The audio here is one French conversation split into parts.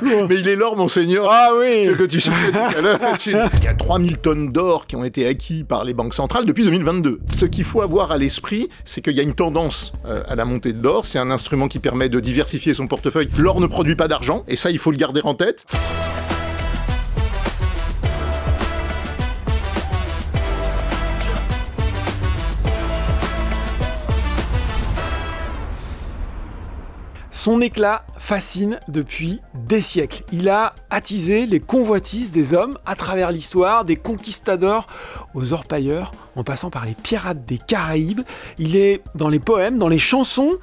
Mais il est l'or, monseigneur. Ah oui. Ce que tu savais tout à l'heure. Il y a 3000 tonnes d'or qui ont été acquis par les banques centrales depuis 2022. Ce qu'il faut avoir à l'esprit, c'est qu'il y a une tendance à la montée de l'or. C'est un instrument qui permet de diversifier son portefeuille. L'or ne produit pas d'argent, et ça, il faut le garder en tête. Son éclat fascine depuis des siècles. Il a attisé les convoitises des hommes à travers l'histoire, des conquistadors aux orpailleurs, en passant par les pirates des Caraïbes. Il est dans les poèmes, dans les chansons,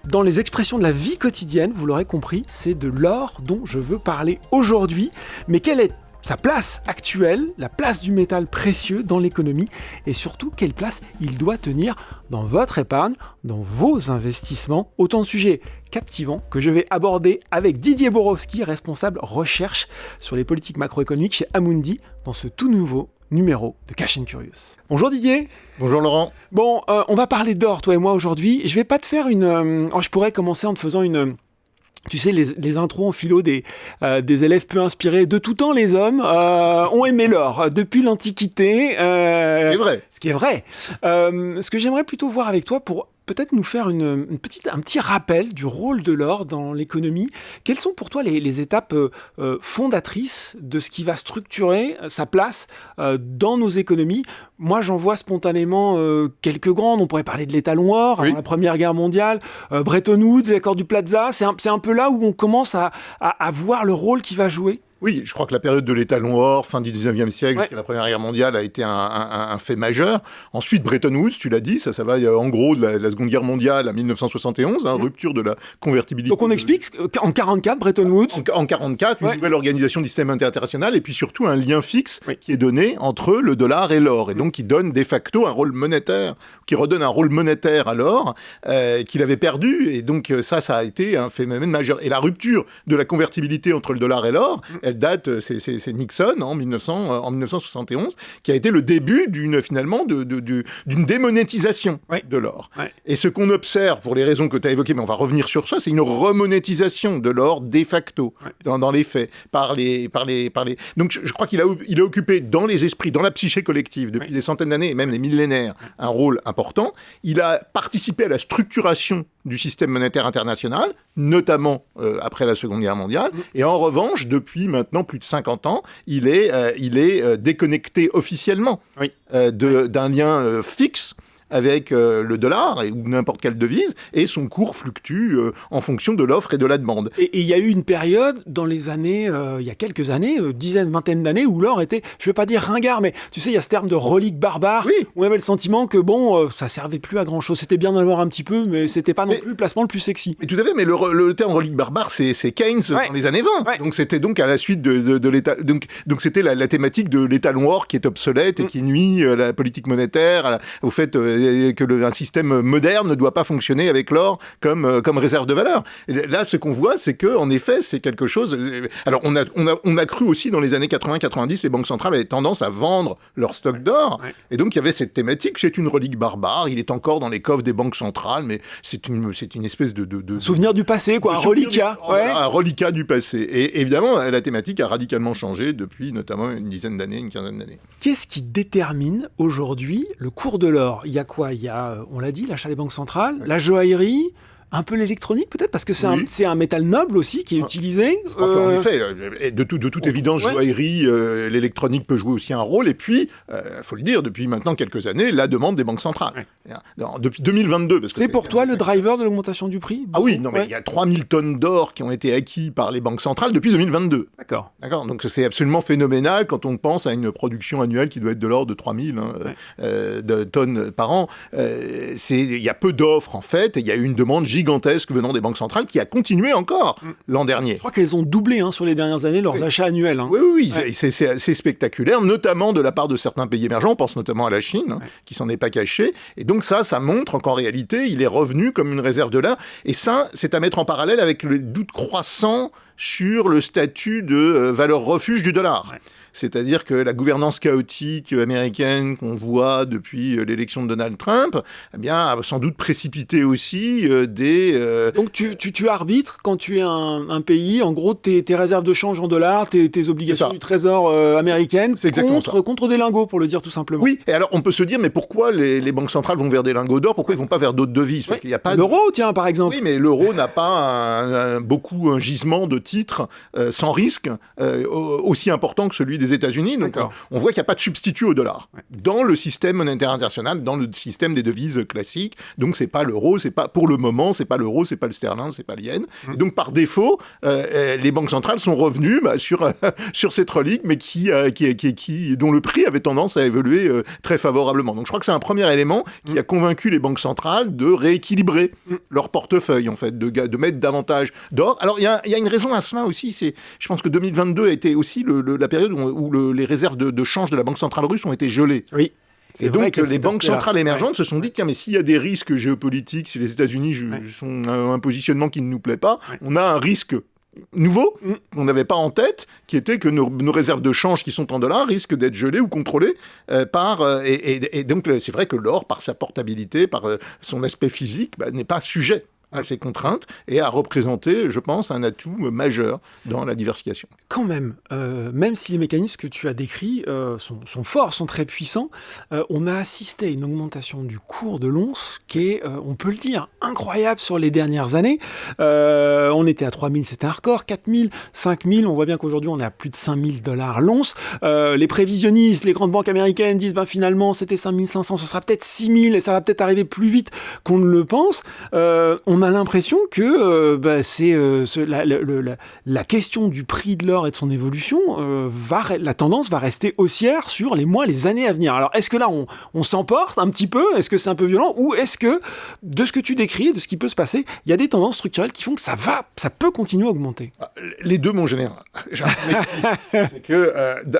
dans les expressions de la vie quotidienne, vous l'aurez compris, c'est de l'or dont je veux parler aujourd'hui. Mais quelle est sa place actuelle, la place du métal précieux dans l'économie, et surtout quelle place il doit tenir dans votre épargne, dans vos investissements. Autant de sujets captivants que je vais aborder avec Didier Borowski, responsable recherche sur les politiques macroéconomiques chez Amundi, dans ce tout nouveau numéro de Cash & Curious. Bonjour Didier. Bonjour Laurent. Bon, on va parler d'or, toi et moi aujourd'hui. Je vais pas te faire je pourrais commencer en te faisant tu sais, les intros en philo des élèves peu inspirés de tout temps, les hommes ont aimé l'or depuis l'Antiquité. C'est vrai. Ce qui est vrai. Ce que j'aimerais plutôt voir avec toi pour peut-être nous faire un petit rappel du rôle de l'or dans l'économie. Quelles sont pour toi les étapes fondatrices de ce qui va structurer sa place dans nos économies ? Moi, j'en vois spontanément quelques grandes. On pourrait parler de l'étalon or, oui. La Première Guerre mondiale, Bretton Woods, l'accord du Plaza. C'est un peu là où on commence à voir le rôle qu'il va jouer. Oui, je crois que la période de l'étalon or, fin du 19e siècle, Ouais. jusqu'à la Première Guerre mondiale, a été un fait majeur. Ensuite, Bretton Woods, tu l'as dit, ça va en gros de la Seconde Guerre mondiale à 1971, rupture de la convertibilité. Donc on explique qu'en 44, Bretton Woods... En 44, une nouvelle organisation du système international, et puis surtout un lien fixe qui est donné entre le dollar et l'or, et donc qui donne de facto un rôle monétaire, qui redonne un rôle monétaire à l'or, qu'il avait perdu, et donc ça a été un phénomène majeur. Et la rupture de la convertibilité entre le dollar et l'or, elle date, c'est Nixon en 1971, qui a été le début d'une démonétisation de l'or. Ouais. Et ce qu'on observe, pour les raisons que tu as évoquées, mais on va revenir sur ça, c'est une remonétisation de l'or de facto, dans les faits, par les... Donc je crois qu'il a occupé dans les esprits, dans la psyché collective, depuis des centaines d'années, et même des millénaires, un rôle important. Il a participé à la structuration du système monétaire international, notamment après la Seconde Guerre mondiale. Et en revanche, depuis maintenant plus de 50 ans, il est déconnecté officiellement d'un lien fixe avec le dollar ou n'importe quelle devise, et son cours fluctue en fonction de l'offre et de la demande. Et il y a eu une période dans les années, il y a quelques années, dizaines, vingtaines d'années, où l'or était, je ne vais pas dire ringard, mais tu sais, il y a ce terme de relique barbare, où on avait le sentiment que ça servait plus à grand chose. C'était bien d'en avoir un petit peu, mais c'était pas non plus le placement le plus sexy. Mais tout à fait, mais le terme relique barbare, c'est Keynes dans les années 20. Donc c'était donc à la suite de l'état. Donc c'était la thématique de l'étalon or qui est obsolète et qui nuit à la politique monétaire, au fait que un système moderne ne doit pas fonctionner avec l'or comme réserve de valeur. Et là, ce qu'on voit, c'est que en effet, c'est quelque chose... Alors, on a cru aussi dans les années 80-90, les banques centrales avaient tendance à vendre leur stock d'or. Et donc, il y avait cette thématique, c'est une relique barbare, il est encore dans les coffres des banques centrales, mais c'est une espèce de souvenir du passé, quoi, un reliquat. Un reliquat du passé. Et évidemment, la thématique a radicalement changé depuis notamment une quinzaine d'années. Qu'est-ce qui détermine aujourd'hui le cours de l'or ? Il y a quoi ? Il y a, on l'a dit, l'achat des banques centrales, la joaillerie, un peu l'électronique peut-être, parce que c'est un métal noble aussi qui est utilisé. En effet, de toute évidence, joaillerie, l'électronique peut jouer aussi un rôle. Et puis, faut le dire, depuis maintenant quelques années, la demande des banques centrales. Depuis 2022. Parce que c'est pour toi le driver de l'augmentation du prix ? Ah oui, non, mais il y a 3000 tonnes d'or qui ont été acquis par les banques centrales depuis 2022. D'accord. Donc c'est absolument phénoménal quand on pense à une production annuelle qui doit être de l'ordre de 3000 de tonnes par an. Il y a peu d'offres en fait, et il y a eu une demande gigantesque venant des banques centrales qui a continué encore l'an dernier. Je crois qu'elles ont doublé sur les dernières années leurs achats annuels. Oui. C'est assez spectaculaire, notamment de la part de certains pays émergents, on pense notamment à la Chine, qui s'en est pas cachée. Et donc ça montre qu'en réalité, il est revenu comme une réserve de l'or. Et ça, c'est à mettre en parallèle avec le doute croissant sur le statut de valeur refuge du dollar. c'est-à-dire que la gouvernance chaotique américaine qu'on voit depuis l'élection de Donald Trump, eh bien, a sans doute précipité aussi Donc tu arbitres quand tu es un pays, en gros, tes réserves de change en dollars, tes obligations du trésor américaine contre des lingots, pour le dire tout simplement. Oui, et alors on peut se dire, mais pourquoi les banques centrales vont vers des lingots d'or? Pourquoi ils vont pas vers d'autres devises? Parce qu'il y a pas l'euro, tiens, par exemple. Oui, mais l'euro n'a pas un gisement de titres sans risque aussi important que celui des États-Unis. Donc on voit qu'il n'y a pas de substitut au dollar dans le système monétaire international, dans le système des devises classiques. Donc c'est pas l'euro, c'est pas pour le moment, c'est pas l'euro, c'est pas le sterling, c'est pas le yen. Et donc par défaut, les banques centrales sont revenues sur cette relique, mais dont le prix avait tendance à évoluer très favorablement. Donc je crois que c'est un premier élément qui a convaincu les banques centrales de rééquilibrer leur portefeuille, en fait, de mettre davantage d'or. Alors il y a une raison à cela aussi, je pense que 2022 a été aussi la période où les réserves de change de la Banque centrale russe ont été gelées. Oui. Et donc, les banques centrales émergentes se sont dit, tiens, mais s'il y a des risques géopolitiques, si les États-Unis sont un positionnement qui ne nous plaît pas, on a un risque nouveau qu'on n'avait pas en tête, qui était que nos réserves de change qui sont en dollars risquent d'être gelées ou contrôlées et donc c'est vrai que l'or, par sa portabilité, par son aspect physique, n'est pas sujet à ces contraintes et à représenter, je pense, un atout majeur dans la diversification. Quand même, même si les mécanismes que tu as décrits sont forts, sont très puissants, on a assisté à une augmentation du cours de l'once qui est, on peut le dire, incroyable sur les dernières années. On était à 3000, c'était un record, 4000, 5000, on voit bien qu'aujourd'hui on est à plus de $5000 l'once. Les prévisionnistes, les grandes banques américaines disent finalement c'était 5500, ce sera peut-être 6000 et ça va peut-être arriver plus vite qu'on ne le pense. On a l'impression que la question du prix de l'or et de son évolution, la tendance va rester haussière sur les mois, les années à venir. Alors, est-ce que là, on s'emporte un petit peu? Est-ce que c'est un peu violent? Ou est-ce que, de ce que tu décris, de ce qui peut se passer, il y a des tendances structurelles qui font que ça peut continuer à augmenter? Les deux, mon général. C'est que,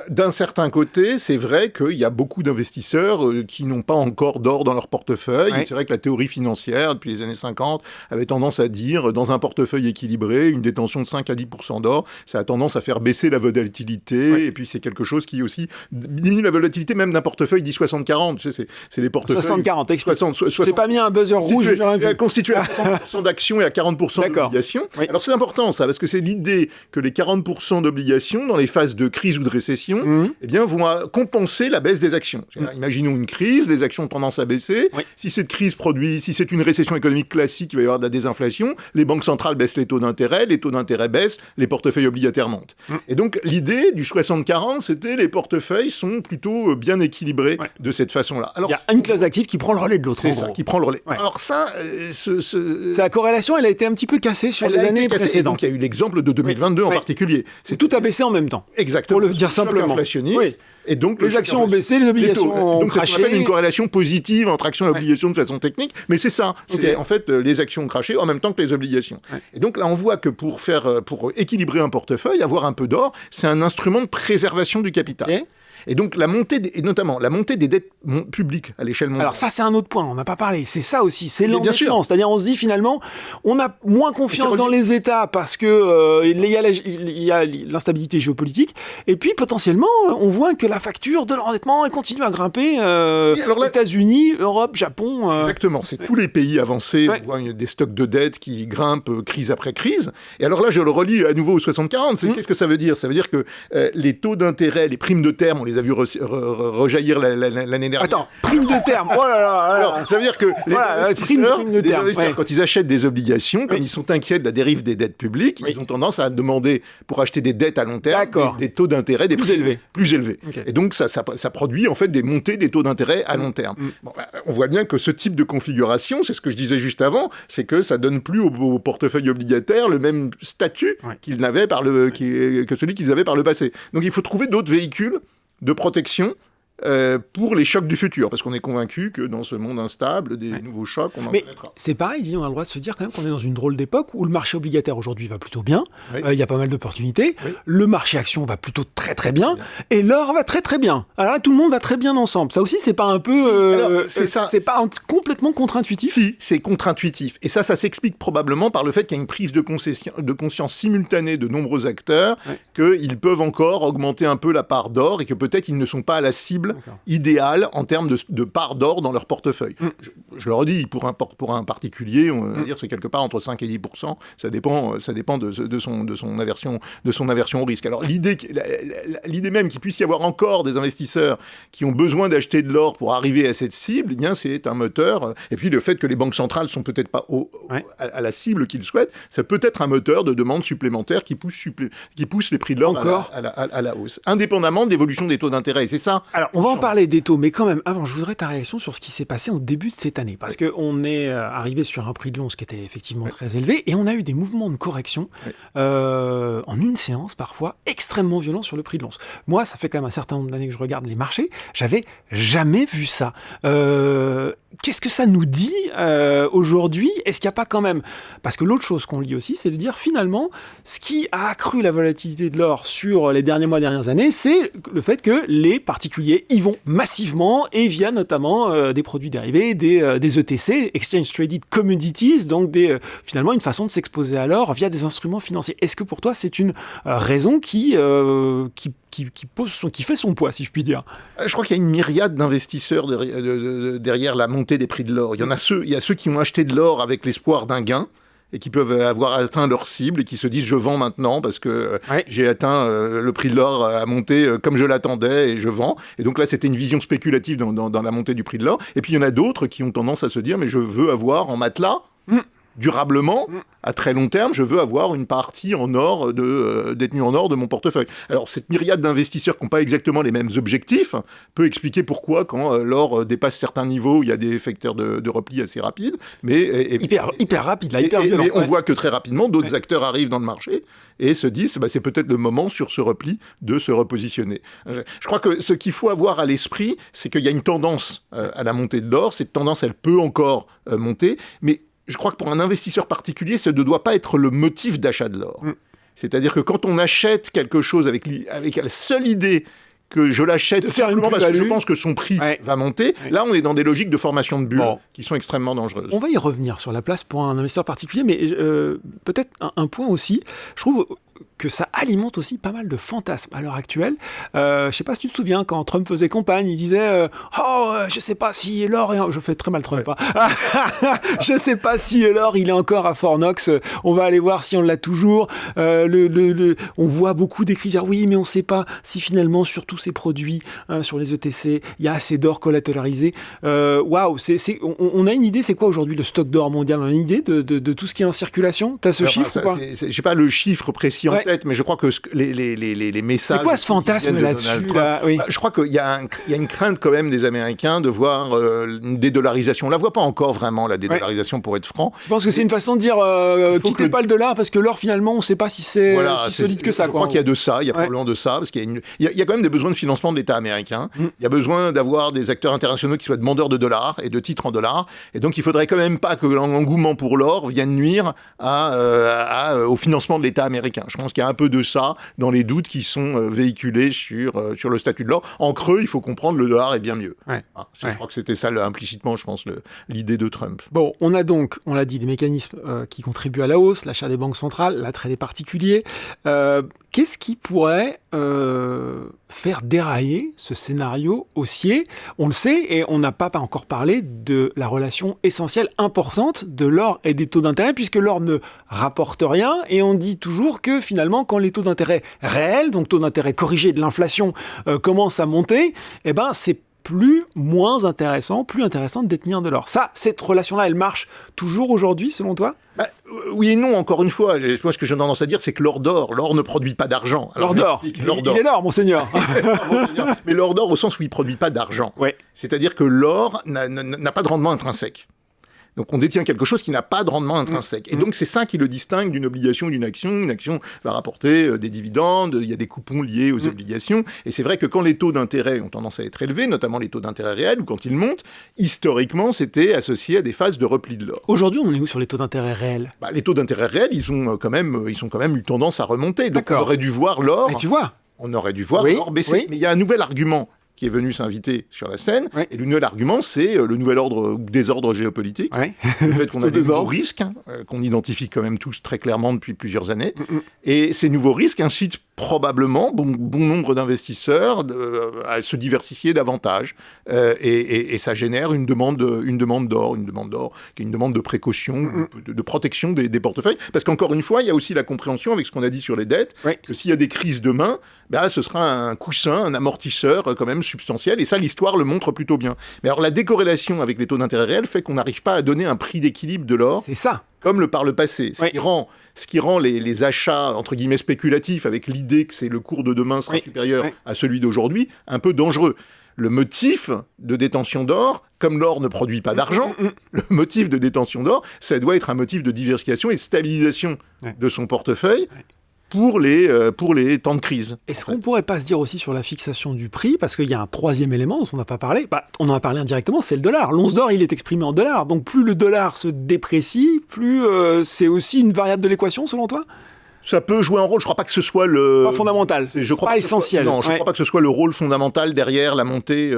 d'un certain côté, c'est vrai qu'il y a beaucoup d'investisseurs qui n'ont pas encore d'or dans leur portefeuille. Et c'est vrai que la théorie financière, depuis les années 50, avait tendance à dire, dans un portefeuille équilibré, une détention de 5 à 10% d'or, ça a tendance à faire baisser la volatilité, et puis c'est quelque chose qui aussi diminue la volatilité même d'un portefeuille dit 60-40, tu sais, c'est les portefeuilles... 60-40, explique. Je t'ai pas mis un buzzer rouge, j'aurais vu. Constitué à 30% d'actions et à 40% d'obligations. Oui. Alors c'est important ça, parce que c'est l'idée que les 40% d'obligations, dans les phases de crise ou de récession, eh bien, vont compenser la baisse des actions. Imaginons une crise, les actions ont tendance à baisser. Si cette crise si c'est une récession économique classique, il va y avoir de la désinflation, les banques centrales baissent les taux d'intérêt baissent, les portefeuilles obligataires montent. Et donc l'idée du 60-40, c'était les portefeuilles sont plutôt bien équilibrés de cette façon-là. Alors, il y a une classe d'actifs qui prend le relais de l'autre. C'est ça, qui prend le relais. Alors ça, la corrélation, elle a été un petit peu cassée sur les années précédentes. Donc il y a eu l'exemple de 2022 en particulier. Tout a baissé en même temps. Exactement. Pour le dire simplement. Inflationniste. Et donc, les actions ont baissé, les obligations ont donc craché. Donc, ça s'appelle une corrélation positive entre actions et obligations de façon technique, mais c'est ça. C'est en fait les actions ont craché en même temps que les obligations. Et donc là, on voit que pour équilibrer un portefeuille, avoir un peu d'or, c'est un instrument de préservation du capital. Et donc, notamment la montée des dettes publiques à l'échelle mondiale. Alors ça, c'est un autre point, on n'a pas parlé. C'est ça aussi, c'est l'endettement. C'est-à-dire, on se dit finalement, on a moins confiance dans les États parce que il y a l'instabilité géopolitique. Et puis, potentiellement, on voit que la facture de l'endettement, elle continue à grimper. États-Unis, Europe, Japon... Exactement, c'est tous les pays avancés. On voit des stocks de dettes qui grimpent crise après crise. Et alors là, je le relis à nouveau au 60-40. Qu'est-ce que ça veut dire? Ça veut dire que les taux d'intérêt, les primes de terme, on les a vus rejaillir l'année dernière. Attends, prime de terme. Oh là là, alors, ça veut dire que les investisseurs, quand ils achètent des obligations, comme ils sont inquiets de la dérive des dettes publiques, ils ont tendance à demander, pour acheter des dettes à long terme, des taux d'intérêt plus élevés. Et donc, ça produit en fait des montées des taux d'intérêt à long terme. Bon, on voit bien que ce type de configuration, c'est ce que je disais juste avant, c'est que ça donne plus au portefeuille obligataire le même statut que celui qu'ils avaient par le passé. Donc, il faut trouver d'autres véhicules de protection pour les chocs du futur, parce qu'on est convaincu que dans ce monde instable, des nouveaux chocs, on en connaîtra. Mais c'est pareil, on a le droit de se dire quand même qu'on est dans une drôle d'époque où le marché obligataire aujourd'hui va plutôt bien, il y a pas mal d'opportunités, le marché action va plutôt très très bien, et l'or va très très bien. Alors là, tout le monde va très bien ensemble. Ça aussi, c'est pas un peu... c'est pas complètement contre-intuitif? Si, c'est contre-intuitif. Et ça s'explique probablement par le fait qu'il y a une prise de conscience simultanée de nombreux acteurs, qu'ils peuvent encore augmenter un peu la part d'or et que peut-être ils ne sont pas à la cible idéale en termes de part d'or dans leur portefeuille. Je le redis, pour un particulier, on va dire c'est quelque part entre 5 et 10%, ça dépend de son aversion au risque. Alors l'idée même qu'il puisse y avoir encore des investisseurs qui ont besoin d'acheter de l'or pour arriver à cette cible, eh bien c'est un moteur. Et puis le fait que les banques centrales sont peut-être pas à la cible qu'ils souhaitent, ça peut être un moteur de demande supplémentaire qui pousse les prix de l'or à la hausse, indépendamment de l'évolution des taux d'intérêt. Et c'est ça. Alors on va en parler des taux, mais quand même, avant, je voudrais ta réaction sur ce qui s'est passé au début de cette année, parce qu'on est arrivé sur un prix de l'once qui était effectivement très élevé, et on a eu des mouvements de correction en une séance, parfois extrêmement violents sur le prix de l'once. Moi, ça fait quand même un certain nombre d'années que je regarde les marchés, j'avais jamais vu ça. Qu'est-ce que ça nous dit aujourd'hui? Est-ce qu'il n'y a pas quand même... Parce que l'autre chose qu'on lit aussi, c'est de dire finalement, ce qui a accru la volatilité de l'or sur les derniers mois, dernières années, c'est le fait que les particuliers y vont massivement et via notamment des produits dérivés, des ETC, Exchange Traded Commodities, donc finalement une façon de s'exposer à l'or via des instruments financiers. Est-ce que pour toi, c'est une raison qui fait son poids, si je puis dire? Je crois qu'il y a une myriade d'investisseurs derrière la montée des prix de l'or. Il y a ceux qui ont acheté de l'or avec l'espoir d'un gain et qui peuvent avoir atteint leur cible et qui se disent je vends maintenant parce que j'ai atteint le prix de l'or a monté comme je l'attendais et je vends. Et donc là, c'était une vision spéculative dans la montée du prix de l'or. Et puis il y en a d'autres qui ont tendance à se dire mais je veux avoir en matelas durablement, à très long terme, je veux avoir une partie en or détenue en or de mon portefeuille. Alors, cette myriade d'investisseurs qui n'ont pas exactement les mêmes objectifs peut expliquer pourquoi, quand l'or dépasse certains niveaux, il y a des facteurs de repli assez rapides. Mais, hyper rapide, là, hyper violent. Mais on voit que très rapidement, d'autres acteurs arrivent dans le marché et se disent c'est peut-être le moment, sur ce repli, de se repositionner. Je crois que ce qu'il faut avoir à l'esprit, c'est qu'il y a une tendance à la montée de l'or. Cette tendance, elle peut encore monter, mais je crois que pour un investisseur particulier, ça ne doit pas être le motif d'achat de l'or. C'est-à-dire que quand on achète quelque chose avec la seule idée que je l'achète simplement parce que je pense que son prix va monter, là on est dans des logiques de formation de bulles qui sont extrêmement dangereuses. On va y revenir sur la place pour un investisseur particulier, mais peut-être un point aussi, je trouve que ça alimente aussi pas mal de fantasmes à l'heure actuelle. Je sais pas si tu te souviens, quand Trump faisait campagne, il disait je sais pas si l'or est... Je fais très mal Trump, je sais pas si l'or il est encore à Fort Knox, on va aller voir si on l'a toujours. On voit beaucoup d'écrits dire oui, mais on sait pas si finalement sur tous ces produits, sur les ETC, il y a assez d'or collatéralisé. Waouh, on a une idée, c'est quoi aujourd'hui le stock d'or mondial? On a une idée de tout ce qui est en circulation? T'as ce chiffre ou pas? J'ai pas le chiffre précis en tête, mais je crois que les messages... C'est quoi ce fantasme là-dessus là? Je crois qu'il y a une crainte quand même des Américains de voir une dédollarisation. On la voit pas encore vraiment, la dédollarisation, pour être franc. Je pense que c'est une façon de dire quittez pas le dollar, parce que l'or finalement on sait pas si c'est si solide que ça. Je crois qu'il y a de ça, il y a probablement de ça, parce qu'il y a quand même des besoins de financement de l'État américain. Il y a besoin d'avoir des acteurs internationaux qui soient demandeurs de dollars et de titres en dollars. Et donc il faudrait quand même pas que l'engouement pour l'or vienne nuire au financement de l'État américain. Je pense qu'il y a un peu de ça dans les doutes qui sont véhiculés sur le statut de l'or. En creux, il faut comprendre le dollar est bien mieux. Je crois que c'était ça implicitement, je pense, l'idée de Trump. Bon, on a donc, on l'a dit, les mécanismes qui contribuent à la hausse, l'achat des banques centrales, l'attrait des particuliers. Qu'est-ce qui pourrait faire dérailler ce scénario haussier? On le sait, et on n'a pas encore parlé de la relation essentielle, importante de l'or et des taux d'intérêt, puisque l'or ne rapporte rien, et on dit toujours que finalement, quand les taux d'intérêt réels, donc taux d'intérêt corrigés de l'inflation, commencent à monter, eh ben c'est plus intéressant de détenir de l'or. Ça, cette relation-là, elle marche toujours aujourd'hui, selon toi? Oui et non, encore une fois. Moi, ce que j'ai tendance à dire, c'est que l'or ne produit pas d'argent. L'or d'or. Il est l'or, monseigneur. Mais l'or d'or au sens où il ne produit pas d'argent. C'est-à-dire que l'or n'a pas de rendement intrinsèque. Donc on détient quelque chose qui n'a pas de rendement intrinsèque. Et donc c'est ça qui le distingue d'une obligation ou d'une action. Une action va rapporter des dividendes, il y a des coupons liés aux obligations. Et c'est vrai que quand les taux d'intérêt ont tendance à être élevés, notamment les taux d'intérêt réels, ou quand ils montent, historiquement c'était associé à des phases de repli de l'or. Aujourd'hui, on est où sur les taux d'intérêt réels ? Les taux d'intérêt réels, ils ont quand même eu tendance à remonter. Donc D'accord. on aurait dû voir l'or. Mais tu vois. On aurait dû voir l'or baisser. Oui. Mais il y a un nouvel argument qui est venu s'inviter sur la scène. Oui. Et le nouvel argument, c'est le nouvel ordre ou désordre géopolitique. Oui. Le fait qu'on a des nouveaux risques, qu'on identifie quand même tous très clairement depuis plusieurs années. Et ces nouveaux risques incitent probablement bon nombre d'investisseurs à se diversifier davantage. Et ça génère une demande d'or qui est une demande de précaution, de protection des portefeuilles. Parce qu'encore une fois, il y a aussi la compréhension avec ce qu'on a dit sur les dettes, que s'il y a des crises demain, ce sera un coussin, un amortisseur quand même substantiel. Et ça, l'histoire le montre plutôt bien. Mais alors, la décorrélation avec les taux d'intérêt réels fait qu'on n'arrive pas à donner un prix d'équilibre de l'or. C'est ça. Comme par le passé. Ce qui rend les achats, entre guillemets, spéculatifs, avec l'idée que c'est le cours de demain sera supérieur à celui d'aujourd'hui, un peu dangereux. Le motif de détention d'or, comme l'or ne produit pas d'argent, le motif de détention d'or, ça doit être un motif de diversification et de stabilisation de son portefeuille pour les temps de crise. Est-ce qu'on pourrait pas se dire aussi sur la fixation du prix, parce qu'il y a un troisième élément dont on n'a pas parlé, on en a parlé indirectement, c'est le dollar. L'once d'or, il est exprimé en dollars, donc plus le dollar se déprécie, plus c'est aussi une variable de l'équation selon toi ? Ça peut jouer un rôle, je crois pas que ce soit le... Pas fondamental, pas essentiel. Non, je crois pas que ce soit le rôle fondamental derrière la montée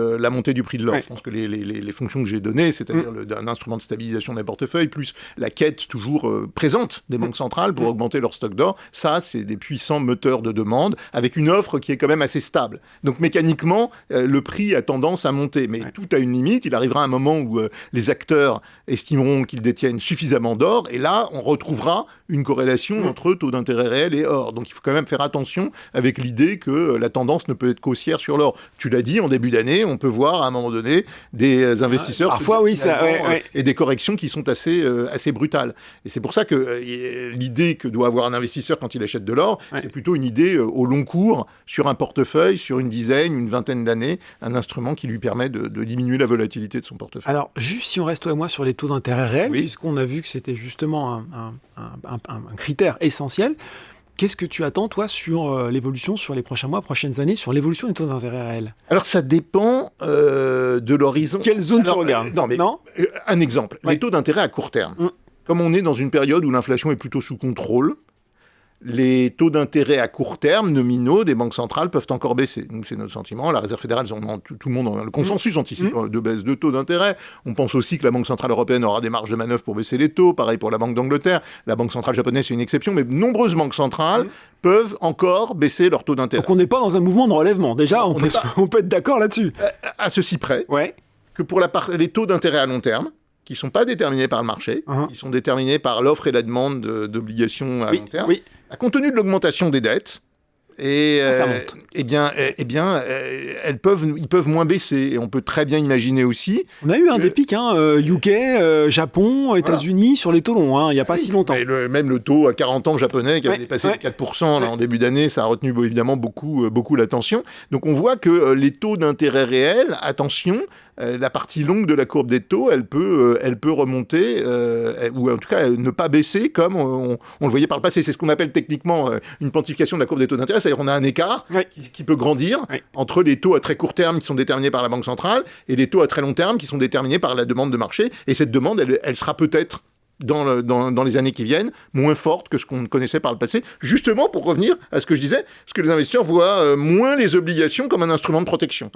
du prix de l'or. Je pense que les fonctions que j'ai données, c'est-à-dire un instrument de stabilisation des portefeuilles, plus la quête toujours présente des banques centrales pour augmenter leur stock d'or, ça, c'est des puissants moteurs de demande, avec une offre qui est quand même assez stable. Donc mécaniquement, le prix a tendance à monter, mais tout a une limite. Il arrivera un moment où les acteurs estimeront qu'ils détiennent suffisamment d'or, et là, on retrouvera une corrélation entre taux d'intérêt réel et or. Donc il faut quand même faire attention avec l'idée que la tendance ne peut être qu'haussière sur l'or. Tu l'as dit, en début d'année, on peut voir à un moment donné des investisseurs parfois et des corrections qui sont assez brutales. Et c'est pour ça que l'idée que doit avoir un investisseur quand il achète de l'or, c'est plutôt une idée au long cours, sur un portefeuille, sur une dizaine, une vingtaine d'années, un instrument qui lui permet de diminuer la volatilité de son portefeuille. Alors, juste si on reste toi et moi sur les taux d'intérêt réels, puisqu'on a vu que c'était justement un critère essentiel, qu'est-ce que tu attends, toi, sur l'évolution, sur les prochains mois, prochaines années, sur l'évolution des taux d'intérêt réels ? Alors, ça dépend de l'horizon. Quelle zone tu regardes ? Un exemple. Les taux d'intérêt à court terme. Comme on est dans une période où l'inflation est plutôt sous contrôle, les taux d'intérêt à court terme, nominaux, des banques centrales peuvent encore baisser. Nous, c'est notre sentiment. La Réserve fédérale, tout le monde, le consensus anticipe de baisse de taux d'intérêt. On pense aussi que la Banque centrale européenne aura des marges de manœuvre pour baisser les taux. Pareil pour la Banque d'Angleterre. La Banque centrale japonaise, c'est une exception, mais de nombreuses banques centrales peuvent encore baisser leur taux d'intérêt. Donc on n'est pas dans un mouvement de relèvement. Déjà, on peut être d'accord là-dessus. À ceci près que pour les taux d'intérêt à long terme, qui ne sont pas déterminés par le marché, qui sont déterminés par l'offre et la demande d'obligations à long terme, compte tenu de l'augmentation des dettes, ça monte. Ils peuvent moins baisser. Et on peut très bien imaginer aussi... On a eu des pics, UK, Japon, États-Unis, sur les taux longs, il n'y a pas si longtemps. Même le taux à 40 ans japonais, qui avait dépassé les 4% en début d'année, ça a retenu évidemment beaucoup l'attention. Donc on voit que les taux d'intérêt réels, attention, la partie longue de la courbe des taux, elle peut remonter, ou en tout cas ne pas baisser comme on le voyait par le passé. C'est ce qu'on appelle techniquement une pontification de la courbe des taux d'intérêt, c'est-à-dire qu'on a un écart qui peut grandir entre les taux à très court terme qui sont déterminés par la Banque centrale et les taux à très long terme qui sont déterminés par la demande de marché. Et cette demande, elle sera peut-être dans les années qui viennent, moins forte que ce qu'on connaissait par le passé, justement pour revenir à ce que je disais, parce que les investisseurs voient moins les obligations comme un instrument de protection.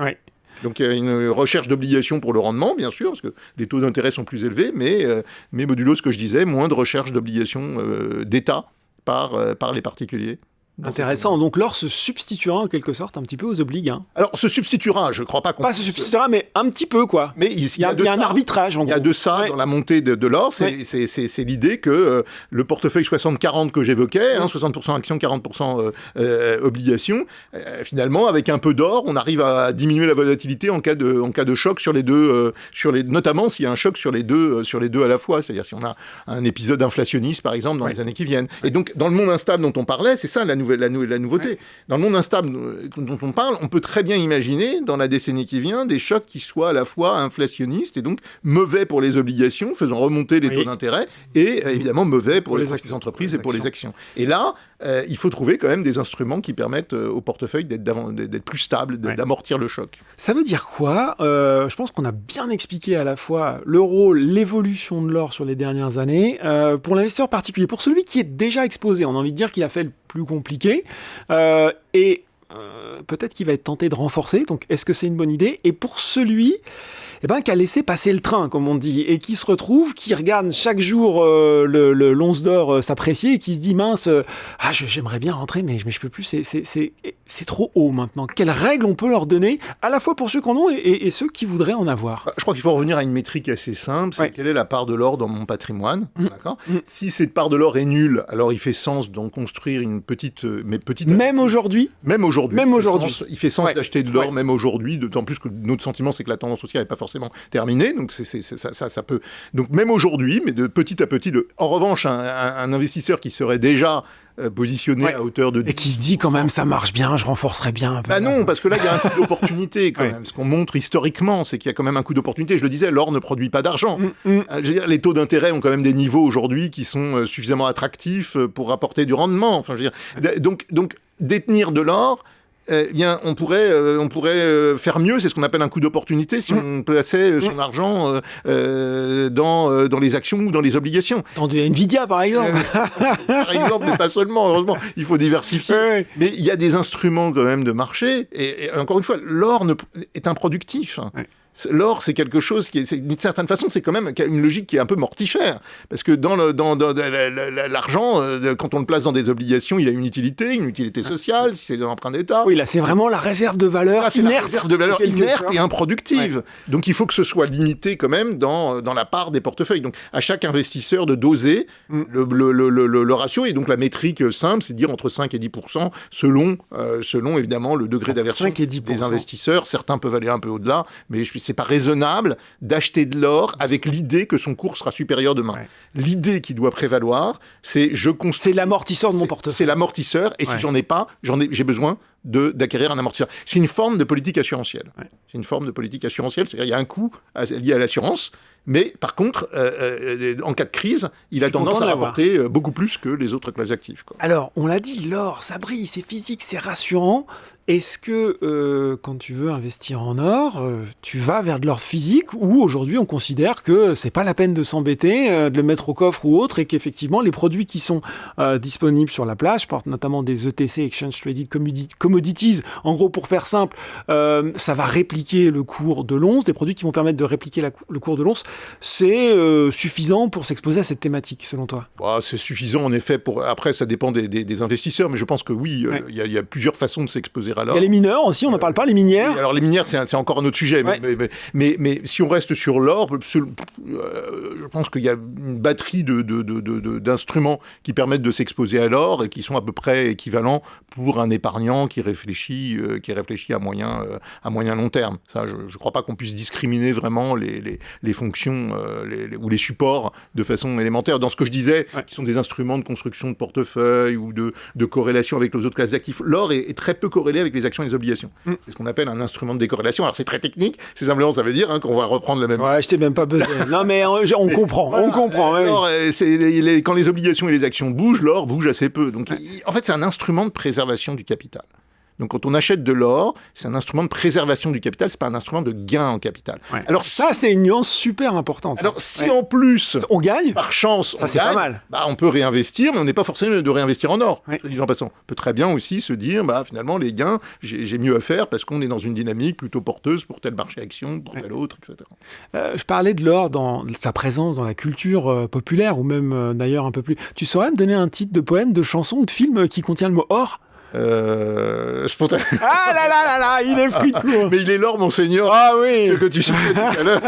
Donc il y a une recherche d'obligations pour le rendement, bien sûr, parce que les taux d'intérêt sont plus élevés, mais modulo ce que je disais, moins de recherche d'obligations d'État par les particuliers. Intéressant. Donc l'or se substituera en quelque sorte un petit peu aux obligues. Alors se substituera, je ne crois pas qu'on... Pas se substituera, mais un petit peu, quoi. Mais il y a un arbitrage, en gros. Il y a de ça dans la montée de l'or. C'est l'idée que le portefeuille 60-40 que j'évoquais, 60% actions, 40% obligations, finalement, avec un peu d'or, on arrive à diminuer la volatilité en cas de choc sur les deux, notamment s'il y a un choc sur les deux à la fois. C'est-à-dire si on a un épisode inflationniste, par exemple, dans les années qui viennent. Et donc, dans le monde instable dont on parlait, c'est ça la nouvelle la nouveauté. Ouais. Dans le monde instable dont on parle, on peut très bien imaginer, dans la décennie qui vient, des chocs qui soient à la fois inflationnistes et donc mauvais pour les obligations, faisant remonter les taux d'intérêt, et évidemment mauvais pour les entreprises et pour les actions. Et là, il faut trouver quand même des instruments qui permettent au portefeuille d'être plus stable, d'amortir le choc. Ça veut dire quoi ? Je pense qu'on a bien expliqué à la fois le rôle, l'évolution de l'or sur les dernières années. Pour l'investisseur particulier, pour celui qui est déjà exposé, on a envie de dire qu'il a fait le plus compliqué, et peut-être qu'il va être tenté de renforcer. Donc, est-ce que c'est une bonne idée ? Et pour celui qui a laissé passer le train, comme on dit, et qui se retrouve, qui regarde chaque jour l'once d'or s'apprécier, et qui se dit, mince, j'aimerais bien rentrer, mais je peux plus, c'est trop haut maintenant. Quelles règles on peut leur donner, à la fois pour ceux qui en ont et ceux qui voudraient en avoir ? Je crois qu'il faut revenir à une métrique assez simple, c'est quelle est la part de l'or dans mon patrimoine. D'accord ? Si cette part de l'or est nulle, alors il fait sens d'en construire une petite... Même aujourd'hui ? Même aujourd'hui. Il fait sens d'acheter de l'or, même aujourd'hui, d'autant plus que notre sentiment, c'est que la tendance haussière n'est pas forcément terminée, donc ça peut... Donc même aujourd'hui, mais de petit à petit... En revanche, un investisseur qui serait déjà positionné à hauteur de... Et qui se dit quand même, ça marche bien, je renforcerai bien un peu. Bah non, parce que là, il y a un coût d'opportunité quand même. Ce qu'on montre historiquement, c'est qu'il y a quand même un coût d'opportunité. Je le disais, l'or ne produit pas d'argent. Je veux dire, les taux d'intérêt ont quand même des niveaux aujourd'hui qui sont suffisamment attractifs pour apporter du rendement. Enfin, je veux dire, donc détenir de l'or... on pourrait faire mieux, c'est ce qu'on appelle un coût d'opportunité, si on plaçait son argent dans les actions ou dans les obligations. Dans de Nvidia, par exemple. Par exemple, mais pas seulement, heureusement, il faut diversifier. Mais il y a des instruments quand même de marché, et encore une fois, l'or est improductif. L'or, c'est quelque chose qui est, d'une certaine façon, c'est quand même une logique qui est un peu mortifère. Parce que dans l'argent, quand on le place dans des obligations, il a une utilité sociale, si c'est de l'emprunt d'État. Oui, là, c'est vraiment la réserve de valeur inerte. C'est la réserve de valeur inerte et improductive. Donc, il faut que ce soit limité quand même dans la part des portefeuilles. Donc, à chaque investisseur de doser le ratio. Et donc, la métrique simple, c'est de dire entre 5 et 10%, selon évidemment le degré d'aversion des investisseurs. Certains peuvent aller un peu au-delà, mais c'est pas raisonnable d'acheter de l'or avec l'idée que son cours sera supérieur demain. L'idée qui doit prévaloir, c'est c'est l'amortisseur de mon portefeuille. C'est l'amortisseur, et si j'en ai pas, j'ai besoin d'acquérir un amortisseur. C'est une forme de politique assurantielle. C'est une forme de politique assurantielle, c'est-à-dire il y a un coût lié à l'assurance, mais par contre, en cas de crise, il a tendance à rapporter beaucoup plus que les autres classes actives. Alors, on l'a dit, l'or, ça brille, c'est physique, c'est rassurant. Est-ce que quand tu veux investir en or, tu vas vers de l'or physique, ou aujourd'hui on considère que c'est pas la peine de s'embêter, de le mettre au coffre ou autre, et qu'effectivement les produits qui sont disponibles sur la plage, je porte notamment des ETC, Exchange Traded Commodities, en gros pour faire simple, ça va répliquer le cours de l'once, des produits qui vont permettre de répliquer le cours de l'once, c'est suffisant pour s'exposer à cette thématique selon toi ? C'est suffisant en effet, après ça dépend des investisseurs, mais je pense que oui, il y a plusieurs façons de s'exposer. Il y a les mineurs aussi, on n'en parle pas, les minières. Alors les minières, c'est encore un autre sujet. Mais si on reste sur l'or, je pense qu'il y a une batterie d'instruments qui permettent de s'exposer à l'or et qui sont à peu près équivalents pour un épargnant qui réfléchit à moyen long terme. Ça, je ne crois pas qu'on puisse discriminer vraiment les fonctions ou les supports de façon élémentaire. Dans ce que je disais, qui sont des instruments de construction de portefeuille ou de corrélation avec les autres classes d'actifs, l'or est très peu corrélé avec les actions et les obligations. C'est ce qu'on appelle un instrument de décorrélation. Alors c'est très technique, c'est simplement ça veut dire qu'on va reprendre le même... Ouais, je t'ai même pas besoin. Non mais on comprend, on comprend. Alors, quand les obligations et les actions bougent, l'or bouge assez peu. Donc en fait c'est un instrument de préservation du capital. Donc quand on achète de l'or, c'est un instrument de préservation du capital, c'est pas un instrument de gain en capital. Alors ça, c'est une nuance super importante. Alors si en plus on gagne, par chance, ça c'est pas mal. On peut réinvestir, mais on n'est pas forcément de réinvestir en or. En passant, on peut très bien aussi se dire, finalement les gains, j'ai mieux à faire parce qu'on est dans une dynamique plutôt porteuse pour tel marché action, pour tel autre, etc. Je parlais de l'or dans sa présence dans la culture populaire ou même d'ailleurs un peu plus. Tu saurais me donner un titre de poème, de chanson ou de film qui contient le mot or ? Spontané. Ah là là là là, il est pris de court. Mais il est l'or, monseigneur. Ah oui. Ce que tu sais tout à l'heure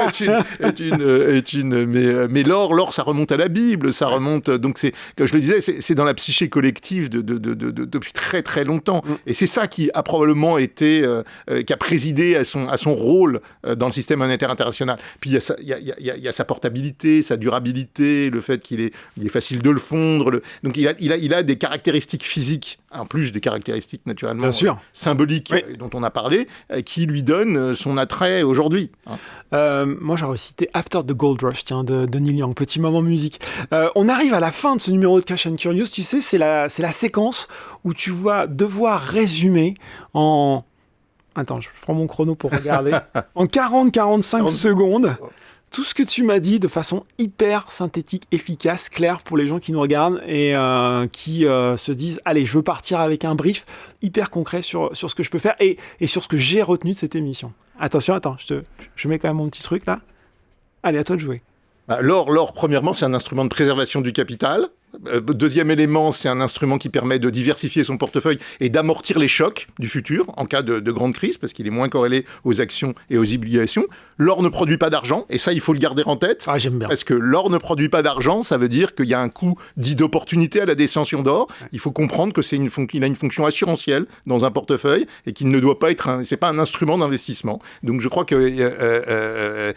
mais l'or, ça remonte à la Bible, ça remonte. Donc c'est, comme je le disais, c'est dans la psyché collective depuis très très longtemps. Et c'est ça qui a probablement été, qui a présidé à son rôle dans le système monétaire international. Puis il y a sa portabilité, sa durabilité, le fait qu'il est facile de le fondre. Donc il a des caractéristiques physiques en plus des caractéristiques naturellement symboliques dont on a parlé, qui lui donnent son attrait aujourd'hui. Moi, j'aurais cité After the Gold Rush, de Neil Young, petit moment musique. On arrive à la fin de ce numéro de Cash and Curious, tu sais, c'est la séquence où tu vas devoir résumer en... Attends, je prends mon chrono pour regarder. En 40-45 secondes, tout ce que tu m'as dit de façon hyper synthétique, efficace, claire pour les gens qui nous regardent et qui se disent « Allez, je veux partir avec un brief hyper concret sur ce que je peux faire et sur ce que j'ai retenu de cette émission. » Attention, je mets quand même mon petit truc là. Allez, à toi de jouer. L'or, premièrement, c'est un instrument de préservation du capital. Deuxième élément, c'est un instrument qui permet de diversifier son portefeuille et d'amortir les chocs du futur en cas de grande crise, parce qu'il est moins corrélé aux actions et aux obligations. L'or ne produit pas d'argent, et ça, il faut le garder en tête. Ah, j'aime bien. Parce que l'or ne produit pas d'argent, ça veut dire qu'il y a un coût dit d'opportunité à la détention d'or. Ouais. Il faut comprendre que qu'il a une fonction assurantielle dans un portefeuille et qu'il ne doit pas être c'est pas un instrument d'investissement. Donc je crois que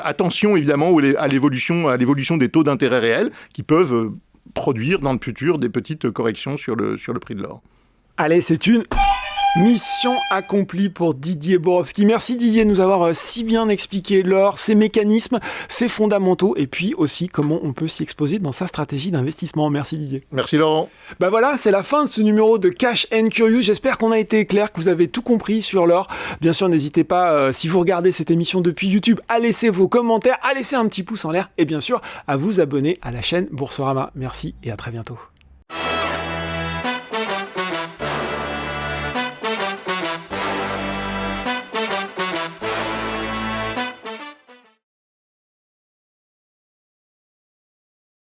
attention évidemment à l'évolution des taux d'intérêt réels qui peuvent produire dans le futur des petites corrections sur le prix de l'or. Allez, c'est une mission accomplie pour Didier Borowski. Merci Didier de nous avoir si bien expliqué l'or, ses mécanismes, ses fondamentaux et puis aussi comment on peut s'y exposer dans sa stratégie d'investissement. Merci Didier. Merci Laurent. Voilà, c'est la fin de ce numéro de Cash and Curious. J'espère qu'on a été clair, que vous avez tout compris sur l'or. Bien sûr, n'hésitez pas, si vous regardez cette émission depuis YouTube, à laisser vos commentaires, à laisser un petit pouce en l'air et bien sûr à vous abonner à la chaîne Boursorama. Merci et à très bientôt.